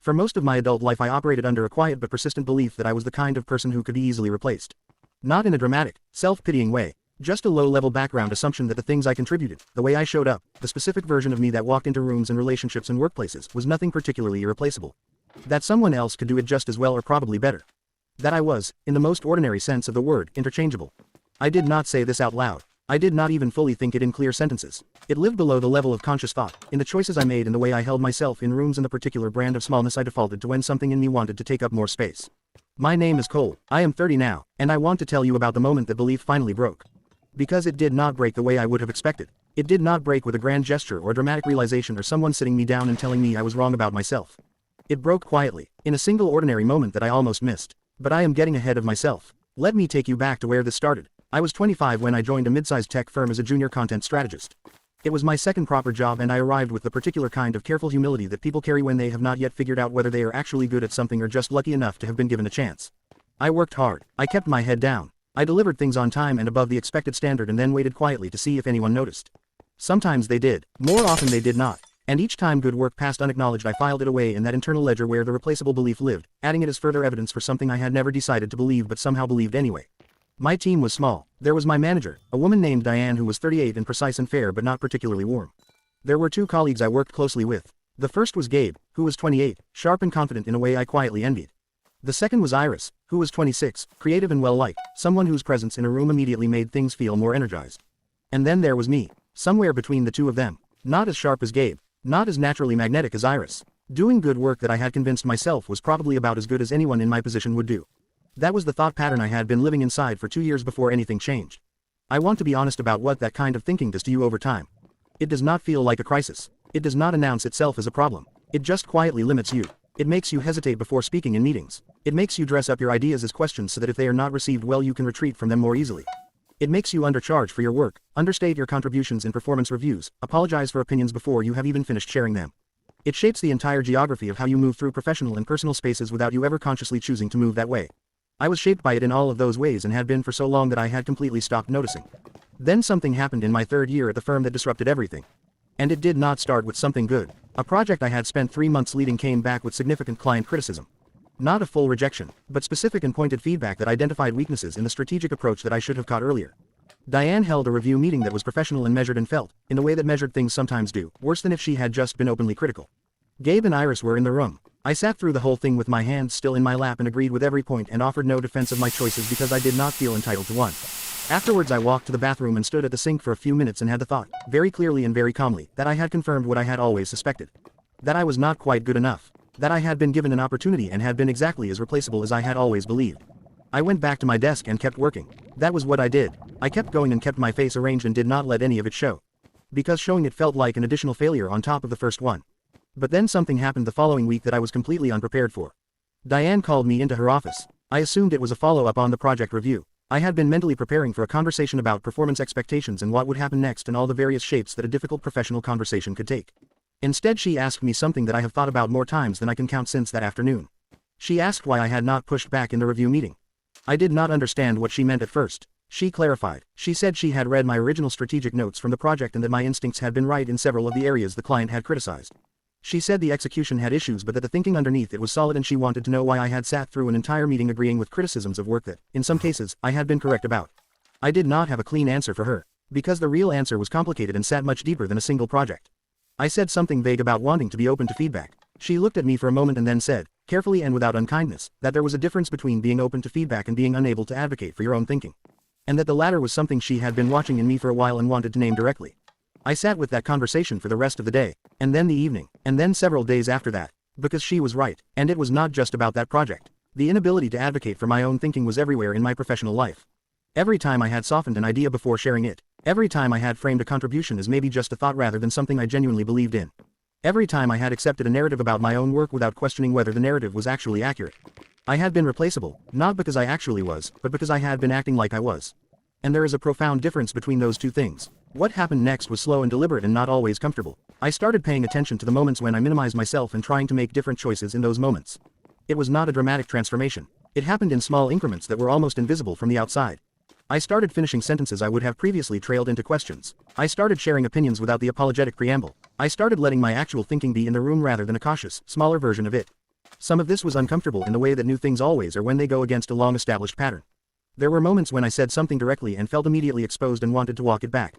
For most of my adult life I operated under a quiet but persistent belief that I was the kind of person who could be easily replaced. Not in a dramatic, self-pitying way, just a low-level background assumption that the things I contributed, the way I showed up, the specific version of me that walked into rooms and relationships and workplaces was nothing particularly irreplaceable. That someone else could do it just as well or probably better. That I was, in the most ordinary sense of the word, interchangeable. I did not say this out loud. I did not even fully think it in clear sentences. It lived below the level of conscious thought, in the choices I made and the way I held myself in rooms and the particular brand of smallness I defaulted to when something in me wanted to take up more space. My name is Cole. I am 30 now, and I want to tell you about the moment that belief finally broke. Because it did not break the way I would have expected. It did not break with a grand gesture or a dramatic realization or someone sitting me down and telling me I was wrong about myself. It broke quietly, in a single ordinary moment that I almost missed. But I am getting ahead of myself. Let me take you back to where this started. I was 25 when I joined a mid-sized tech firm as a junior content strategist. It was my second proper job and I arrived with the particular kind of careful humility that people carry when they have not yet figured out whether they are actually good at something or just lucky enough to have been given a chance. I worked hard. I kept my head down. I delivered things on time and above the expected standard and then waited quietly to see if anyone noticed. Sometimes they did. More often they did not. And each time good work passed unacknowledged I filed it away in that internal ledger where the replaceable belief lived, adding it as further evidence for something I had never decided to believe but somehow believed anyway. My team was small. There was my manager, a woman named Diane who was 38 and precise and fair but not particularly warm. There were two colleagues I worked closely with. The first was Gabe, who was 28, sharp and confident in a way I quietly envied. The second was Iris, who was 26, creative and well-liked, someone whose presence in a room immediately made things feel more energized. And then there was me, somewhere between the two of them, not as sharp as Gabe, not as naturally magnetic as Iris, doing good work that I had convinced myself was probably about as good as anyone in my position would do. That was the thought pattern I had been living inside for 2 years before anything changed. I want to be honest about what that kind of thinking does to you over time. It does not feel like a crisis. It does not announce itself as a problem. It just quietly limits you. It makes you hesitate before speaking in meetings. It makes you dress up your ideas as questions so that if they are not received well you can retreat from them more easily. It makes you undercharge for your work, understate your contributions in performance reviews, apologize for opinions before you have even finished sharing them. It shapes the entire geography of how you move through professional and personal spaces without you ever consciously choosing to move that way. I was shaped by it in all of those ways and had been for so long that I had completely stopped noticing. Then something happened in my third year at the firm that disrupted everything. And it did not start with something good. A project I had spent 3 months leading came back with significant client criticism. Not a full rejection, but specific and pointed feedback that identified weaknesses in the strategic approach that I should have caught earlier. Diane held a review meeting that was professional and measured and felt, in the way that measured things sometimes do, worse than if she had just been openly critical. Gabe and Iris were in the room. I sat through the whole thing with my hands still in my lap and agreed with every point and offered no defense of my choices because I did not feel entitled to one. Afterwards I walked to the bathroom and stood at the sink for a few minutes and had the thought, very clearly and very calmly, that I had confirmed what I had always suspected. That I was not quite good enough. That I had been given an opportunity and had been exactly as replaceable as I had always believed. I went back to my desk and kept working. That was what I did. I kept going and kept my face arranged and did not let any of it show. Because showing it felt like an additional failure on top of the first one. But then something happened the following week that I was completely unprepared for. Diane called me into her office. I assumed it was a follow-up on the project review. I had been mentally preparing for a conversation about performance expectations and what would happen next and all the various shapes that a difficult professional conversation could take. Instead she asked me something that I have thought about more times than I can count since that afternoon. She asked why I had not pushed back in the review meeting. I did not understand what she meant at first. She clarified. She said she had read my original strategic notes from the project and that my instincts had been right in several of the areas the client had criticized. She said the execution had issues but that the thinking underneath it was solid and she wanted to know why I had sat through an entire meeting agreeing with criticisms of work that, in some cases, I had been correct about. I did not have a clean answer for her. Because the real answer was complicated and sat much deeper than a single project. I said something vague about wanting to be open to feedback. She looked at me for a moment and then said, carefully and without unkindness, that there was a difference between being open to feedback and being unable to advocate for your own thinking. And that the latter was something she had been watching in me for a while and wanted to name directly. I sat with that conversation for the rest of the day, and then the evening, and then several days after that, because she was right, and it was not just about that project. The inability to advocate for my own thinking was everywhere in my professional life. Every time I had softened an idea before sharing it, every time I had framed a contribution as maybe just a thought rather than something I genuinely believed in. Every time I had accepted a narrative about my own work without questioning whether the narrative was actually accurate. I had been replaceable, not because I actually was, but because I had been acting like I was. And there is a profound difference between those two things. What happened next was slow and deliberate and not always comfortable. I started paying attention to the moments when I minimized myself and trying to make different choices in those moments. It was not a dramatic transformation. It happened in small increments that were almost invisible from the outside. I started finishing sentences I would have previously trailed into questions. I started sharing opinions without the apologetic preamble. I started letting my actual thinking be in the room rather than a cautious, smaller version of it. Some of this was uncomfortable in the way that new things always are when they go against a long-established pattern. There were moments when I said something directly and felt immediately exposed and wanted to walk it back.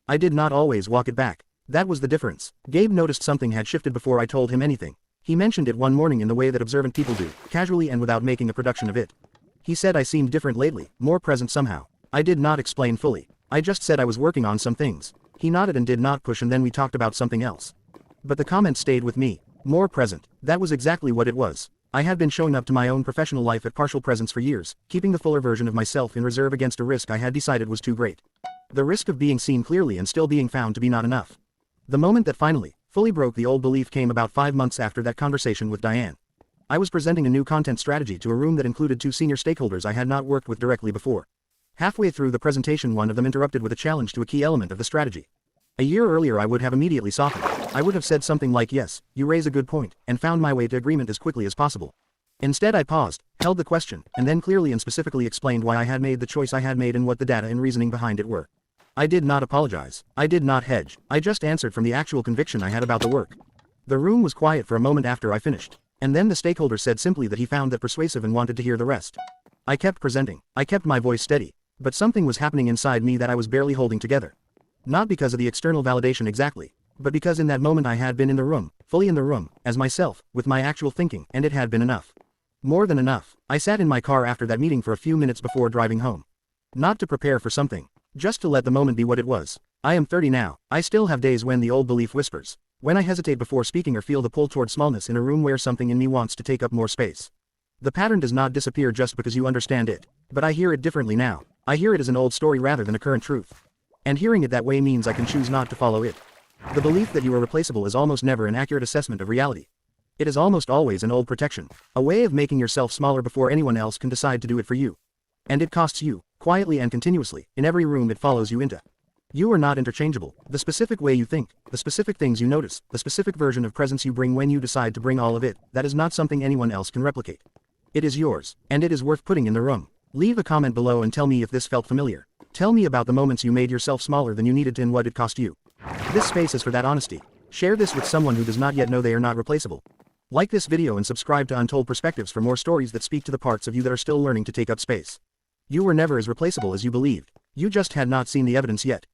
I did not always walk it back. That was the difference. Gabe noticed something had shifted before I told him anything. He mentioned it one morning in the way that observant people do, casually and without making a production of it. He said I seemed different lately, more present somehow. I did not explain fully. I just said I was working on some things. He nodded and did not push, and then we talked about something else. But the comment stayed with me. More present. That was exactly what it was. I had been showing up to my own professional life at partial presence for years, keeping the fuller version of myself in reserve against a risk I had decided was too great. The risk of being seen clearly and still being found to be not enough. The moment that finally, fully broke the old belief came about 5 months after that conversation with Diane. I was presenting a new content strategy to a room that included 2 senior stakeholders I had not worked with directly before. Halfway through the presentation, one of them interrupted with a challenge to a key element of the strategy. A year earlier I would have immediately softened. I would have said something like, "Yes, you raise a good point," and found my way to agreement as quickly as possible. Instead I paused, held the question, and then clearly and specifically explained why I had made the choice I had made and what the data and reasoning behind it were. I did not apologize. I did not hedge. I just answered from the actual conviction I had about the work. The room was quiet for a moment after I finished. And then the stakeholder said simply that he found that persuasive and wanted to hear the rest. I kept presenting. I kept my voice steady. But something was happening inside me that I was barely holding together. Not because of the external validation exactly, but because in that moment I had been in the room, fully in the room, as myself, with my actual thinking, and it had been enough. More than enough. I sat in my car after that meeting for a few minutes before driving home. Not to prepare for something. Just to let the moment be what it was. I am 30 now. I still have days when the old belief whispers. When I hesitate before speaking or feel the pull toward smallness in a room where something in me wants to take up more space. The pattern does not disappear just because you understand it. But I hear it differently now. I hear it as an old story rather than a current truth. And hearing it that way means I can choose not to follow it. The belief that you are replaceable is almost never an accurate assessment of reality. It is almost always an old protection. A way of making yourself smaller before anyone else can decide to do it for you. And it costs you, quietly and continuously, in every room it follows you into. You are not interchangeable. The specific way you think, the specific things you notice, the specific version of presence you bring when you decide to bring all of it, that is not something anyone else can replicate. It is yours, and it is worth putting in the room. Leave a comment below and tell me if this felt familiar. Tell me about the moments you made yourself smaller than you needed to and what it cost you. This space is for that honesty. Share this with someone who does not yet know they are not replaceable. Like this video and subscribe to Untold Perspectives for more stories that speak to the parts of you that are still learning to take up space. You were never as replaceable as you believed. You just had not seen the evidence yet.